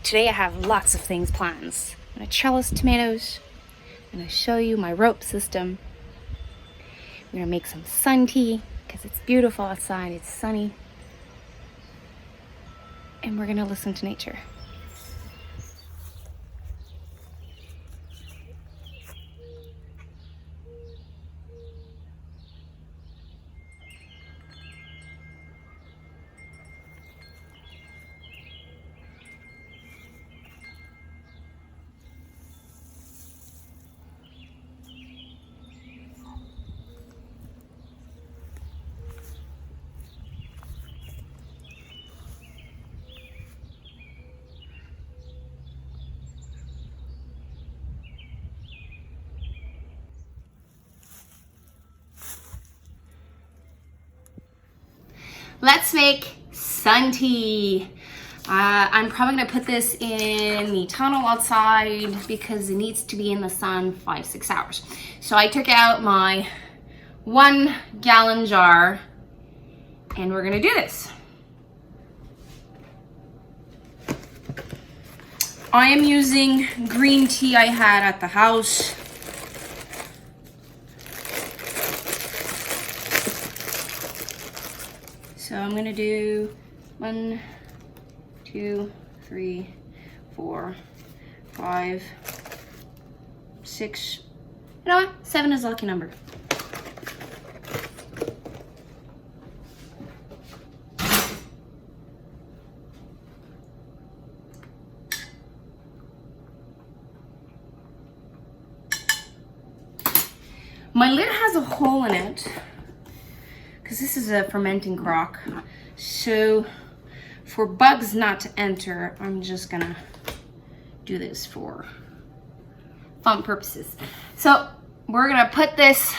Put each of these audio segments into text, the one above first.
Today I have lots of things planned. I'm gonna trellis tomatoes. I'm gonna show you my rope system. We're gonna make some sun tea because it's beautiful outside, it's sunny. And we're gonna listen to nature. Let's make sun tea. I'm probably gonna put this in the tunnel outside because it needs to be in the sun 5-6 hours. So I took out my 1 gallon jar and we're gonna do this. I am using green tea I had at the house. So I'm gonna do 1, 2, 3, 4, 5, 6. You know what? 7 is a lucky number. My lid has a hole in it because this is a fermenting crock. So for bugs not to enter, I'm just gonna do this for fun purposes. So we're gonna put this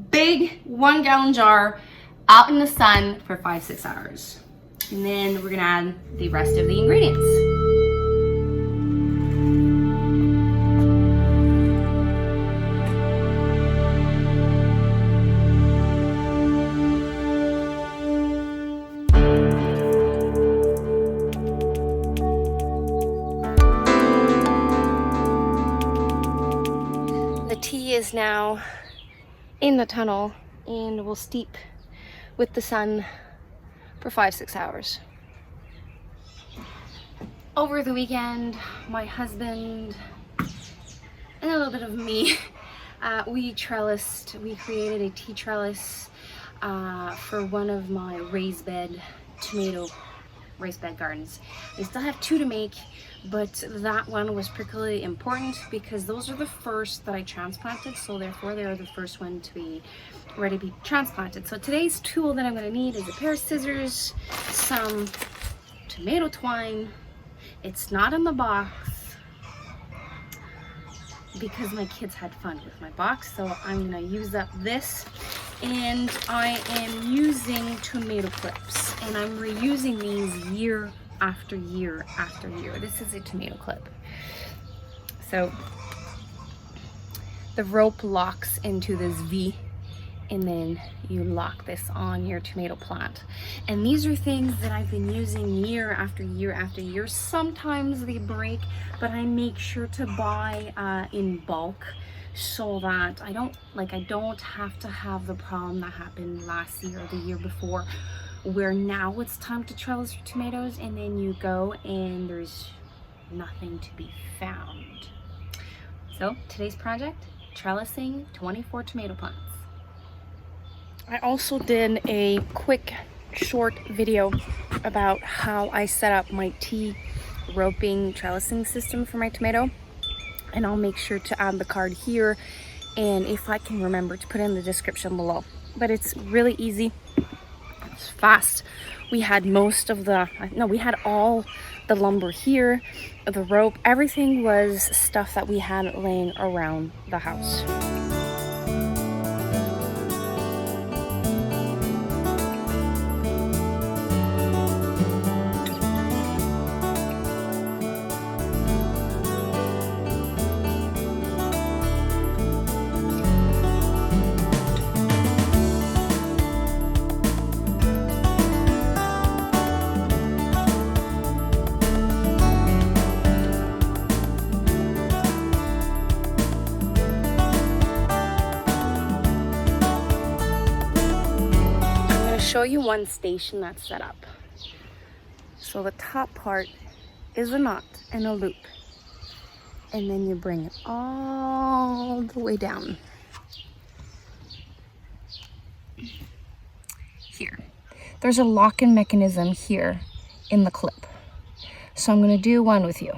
big 1 gallon jar out in the sun for 5-6 hours. And then we're gonna add the rest of the ingredients. Tea is now in the tunnel and will steep with the sun for 5-6 hours. Over the weekend, my husband and a little bit of me, we created a tea trellis for one of my raised bed gardens. I still have 2 to make, but that one was particularly important because those are the first that I transplanted, so therefore they are the first one to be ready to be transplanted. So today's tool that I'm going to need is a pair of scissors, some tomato twine. It's not in the box because my kids had fun with my box, so I'm going to use up this. And I am using tomato clips, and I'm reusing these year after year after year. This is a tomato clip. So the rope locks into this V, and then you lock this on your tomato plant. And these are things that I've been using year after year after year. Sometimes they break, but I make sure to buy in bulk, so that I don't have to have the problem that happened last year or the year before, where now it's time to trellis your tomatoes and then you go and there's nothing to be found. So today's project, trellising 24 tomato plants. I also did a quick short video about how I set up my tea roping trellising system for my tomato. And I'll make sure to add the card here, and if I can remember, to put in the description below. But it's really easy, it's fast. We had we had all the lumber here, the rope, everything was stuff that we had laying around the house. show you one station that's set up. So the top part is a knot and a loop. And then you bring it all the way down. Here. There's a lock-in mechanism here in the clip. So I'm going to do one with you.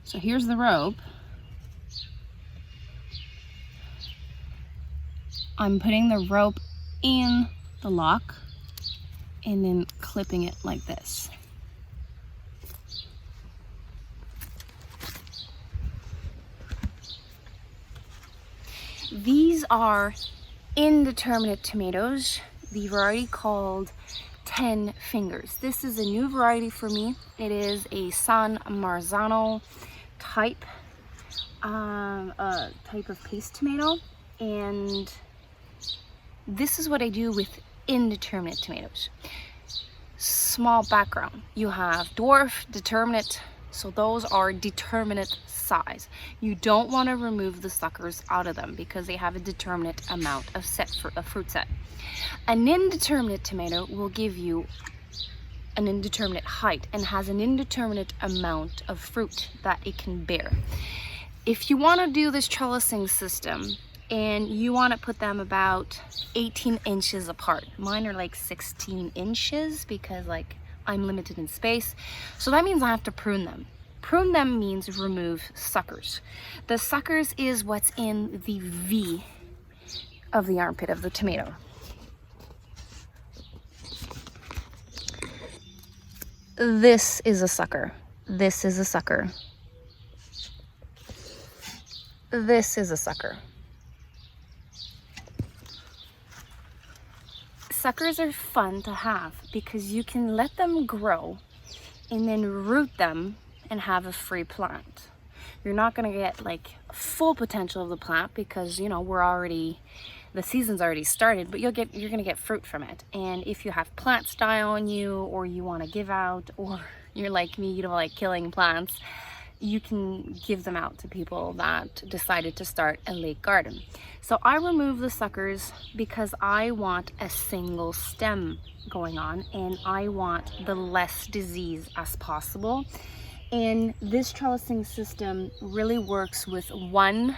So here's the rope. I'm putting the rope in the lock and then clipping it like this. These are Indeterminate tomatoes, the variety called 10 fingers. This is a new variety for me. It is a San Marzano type of paste tomato, and this is what I do with Indeterminate tomatoes. Small background. You have dwarf, determinate, so those are determinate size. You don't want to remove the suckers out of them because they have a determinate amount of fruit set. An indeterminate tomato will give you an indeterminate height and has an indeterminate amount of fruit that it can bear. If you want to do this trellising system and you want to put them about 18 inches apart, mine are like 16 inches because like I'm limited in space, so that means I have to prune them. Prune them means remove suckers. The suckers is what's in the V of the armpit of the tomato. This is a sucker. This is a sucker. This is a sucker. Suckers are fun to have because you can let them grow and then root them and have a free plant. You're not going to get like full potential of the plant because, you know, the season's already started, but you're going to get fruit from it. And if you have plants die on you, or you want to give out, or you're like me, you don't like killing plants, you can give them out to people that decided to start a lake garden. So I remove the suckers because I want a single stem going on and I want the less disease as possible. And this trellising system really works with one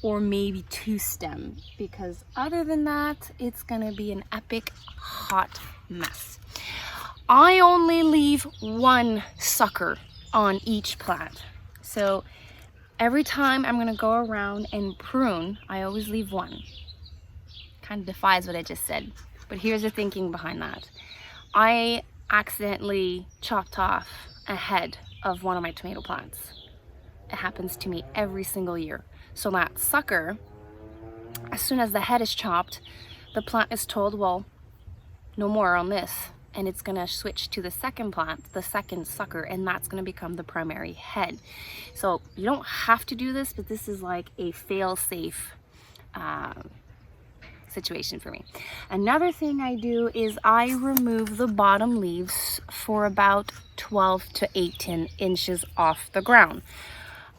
or maybe two stem, because other than that, it's gonna be an epic hot mess. I only leave one sucker on each plant. So every time I'm gonna go around and prune, I always leave one. Kind of defies what I just said, but here's the thinking behind that. I accidentally chopped off a head of one of my tomato plants. It happens to me every single year. So that sucker, as soon as the head is chopped, the plant is told, well, no more on this, and it's gonna switch to the second plant, the second sucker, and that's gonna become the primary head. So you don't have to do this, but this is like a fail-safe situation for me. Another thing I do is I remove the bottom leaves for about 12 to 18 inches off the ground.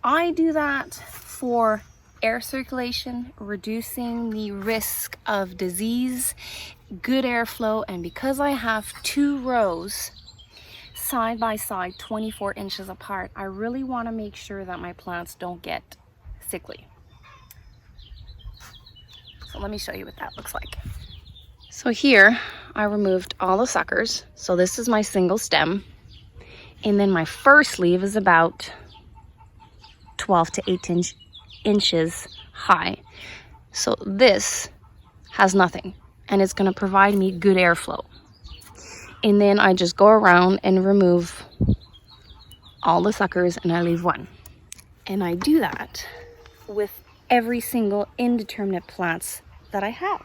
I do that for air circulation, reducing the risk of disease, good airflow, and because I have two rows side by side 24 inches apart, I really want to make sure that my plants don't get sickly. So let me show you what that looks like. So here I removed all the suckers. So this is my single stem. And then my first leaf is about 12 to 18 inches high. So this has nothing and it's going to provide me good airflow. And then I just go around and remove all the suckers and I leave one. And I do that with every single indeterminate plants that I have.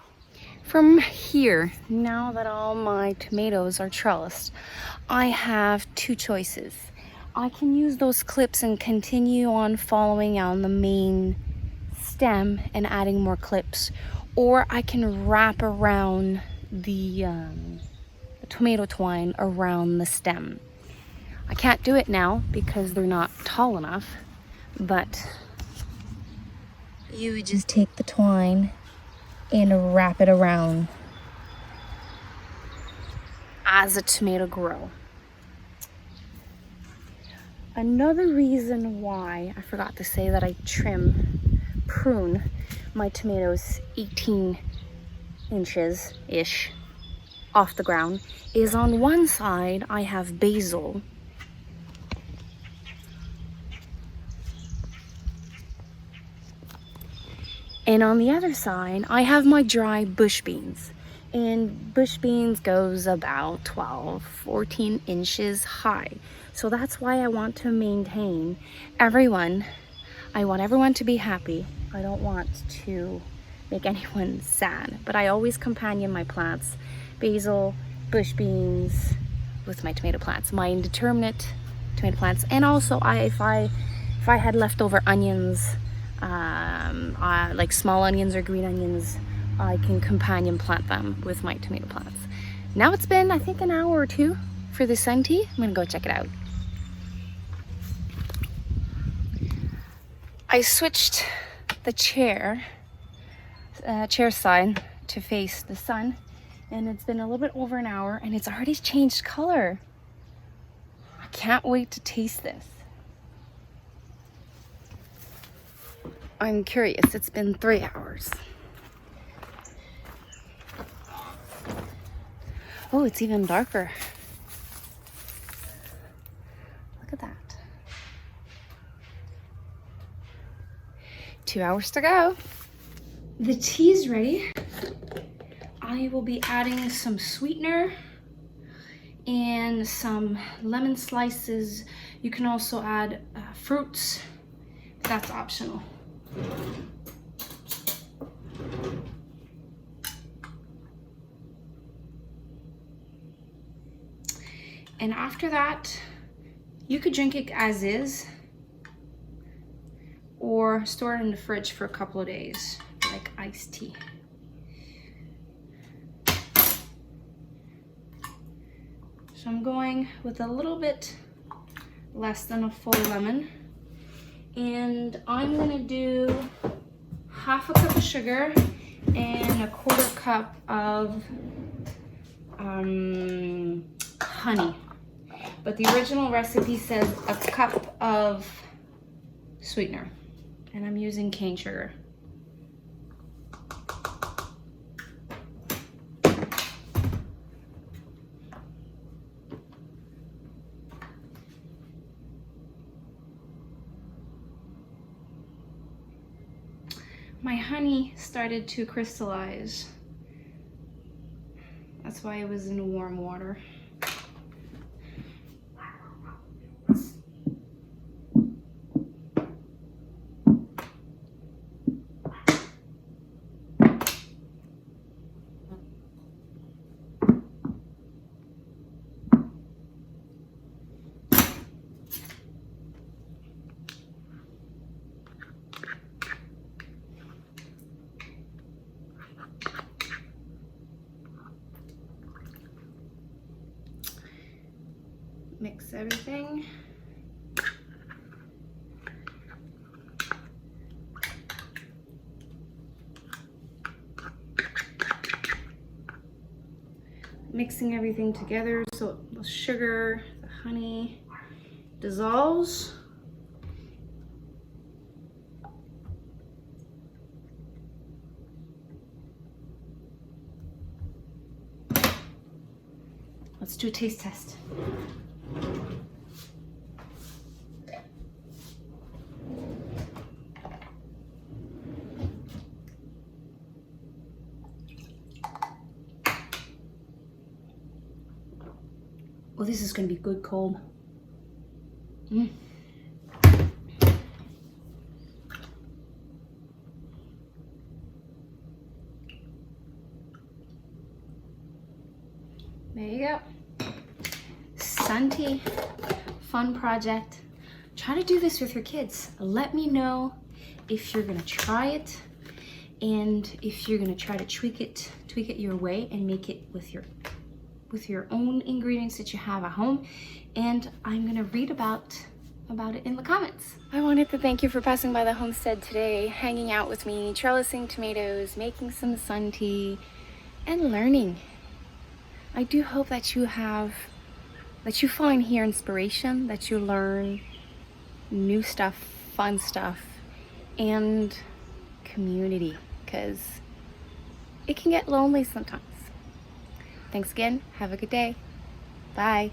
From here, now that all my tomatoes are trellised, I have two choices. I can use those clips and continue on following on the main stem and adding more clips, or I can wrap around the tomato twine around the stem. I can't do it now because they're not tall enough, but you would just take the twine and wrap it around as a tomato grow. Another reason why I forgot to say that I prune my tomatoes 18 inches-ish off the ground is on one side I have basil, and on the other side I have my dry bush beans. And bush beans goes about 12-14 inches high. So that's why I want to maintain everyone. I want everyone to be happy. I don't want to make anyone sad, but I always companion my plants, basil, bush beans, with my tomato plants, my indeterminate tomato plants. And also if I had leftover onions, like small onions or green onions, I can companion plant them with my tomato plants. Now it's been, I think, an hour or two for the sun tea. I'm gonna go check it out. I switched the chair side to face the sun, and it's been a little bit over an hour and it's already changed color. I can't wait to taste this. I'm curious, it's been 3 hours. Oh, it's even darker. Look at that. 2 hours to go. The tea is ready. I will be adding some sweetener and some lemon slices. You can also add fruits. That's optional. And after that, you could drink it as is or store it in the fridge for a couple of days, like iced tea. So I'm going with a little bit less than a full lemon, and I'm gonna do half a cup of sugar and a quarter cup of honey. But the original recipe says a cup of sweetener, and I'm using cane sugar. My honey started to crystallize. That's why it was in warm water. Mix everything. Mixing everything together so the sugar, the honey dissolves. Let's do a taste test. Well, this is going to be good cold. There you go. Sun tea, fun project. Try to do this with your kids. Let me know if you're gonna try it And if you're gonna try to tweak it your way and make it with your own ingredients that you have at home, and I'm gonna read about it in the comments. I wanted to thank you for passing by the homestead today, hanging out with me, trellising tomatoes, making some sun tea, and learning. I do hope that you find here inspiration, that you learn new stuff, fun stuff, and community, because it can get lonely sometimes. Thanks again. Have a good day. Bye.